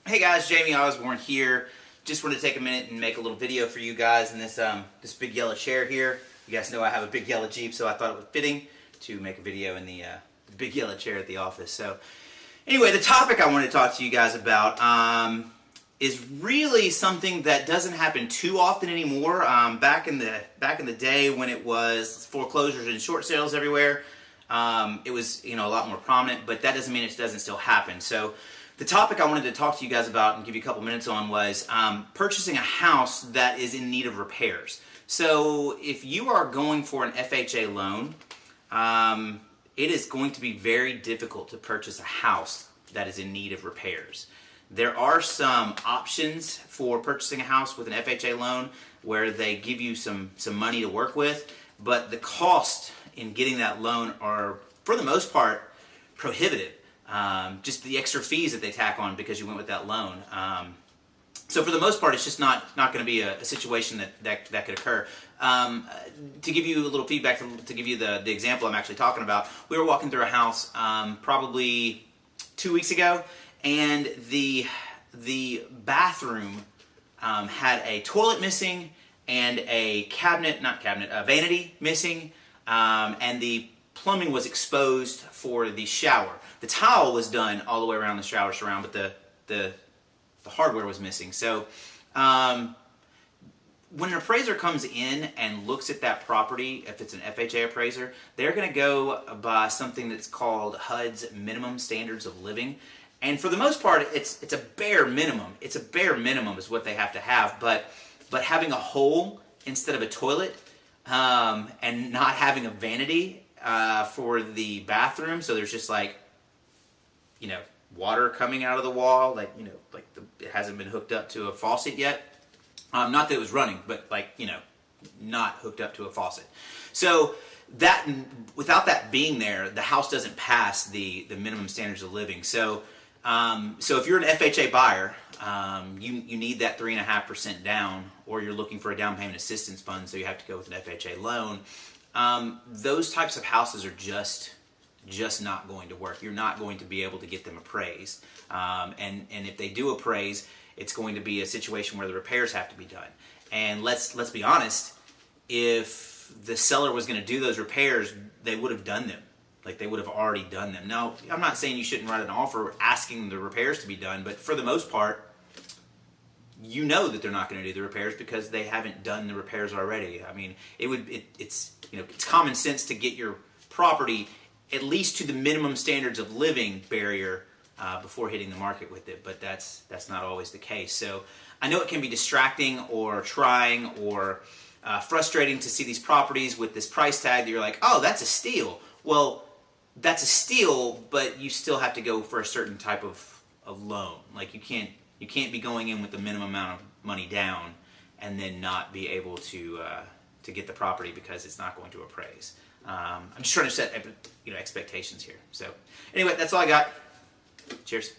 Hey guys, Jamie Osborne here. Just wanted to take a minute and make a little video for you guys in this big yellow chair here. You guys know I have a big yellow Jeep, so I thought it was fitting to make a video in the big yellow chair at the office. So anyway, the topic I want to talk to you guys about is really something that doesn't happen too often anymore. Back in the day when it was foreclosures and short sales everywhere, it was a lot more prominent. But that doesn't mean it doesn't still happen. So the topic I wanted to talk to you guys about and give you a couple minutes on was purchasing a house that is in need of repairs. So if you are going for an FHA loan, it is going to be very difficult to purchase a house that is in need of repairs. There are some options for purchasing a house with an FHA loan where they give you some money to work with, but the cost in getting that loan are, for the most part, prohibitive. Just the extra fees that they tack on because you went with that loan. So for the most part, it's just not going to be a situation that could occur. To give you a little feedback, to give you the example I'm actually talking about, we were walking through a house probably 2 weeks ago, and the bathroom had a toilet missing and a vanity missing, and the plumbing was exposed for the shower. The tile was done all the way around the shower surround, but the hardware was missing. So when an appraiser comes in and looks at that property, if it's an FHA appraiser, they're going to go by something that's called HUD's minimum standards of living. And for the most part, it's a bare minimum. It's a bare minimum is what they have to have. But having a hole instead of a toilet, and not having a vanity for the bathroom, so there's just water coming out of the wall, it hasn't been hooked up to a faucet yet. Not that it was running, but not hooked up to a faucet. So that, without that being there, the house doesn't pass the minimum standards of living. So if you're an FHA buyer, you need that 3.5% down, or you're looking for a down payment assistance fund, so you have to go with an FHA loan. Those types of houses are just not going to work. You're not going to be able to get them appraised. And if they do appraise, it's going to be a situation where the repairs have to be done. And let's be honest, if the seller was going to do those repairs, they would have done them. They would have already done them. Now, I'm not saying you shouldn't write an offer asking the repairs to be done, but for the most part, you know that they're not going to do the repairs because they haven't done the repairs already. I mean, it's common sense to get your property at least to the minimum standards of living barrier before hitting the market with it, but that's not always the case. So I know it can be distracting or trying or frustrating to see these properties with this price tag that you're like, oh, that's a steal. Well, that's a steal, but you still have to go for a certain type of loan. You can't be going in with the minimum amount of money down and then not be able to get the property because it's not going to appraise. I'm just trying to set expectations here. So anyway, that's all I got. Cheers.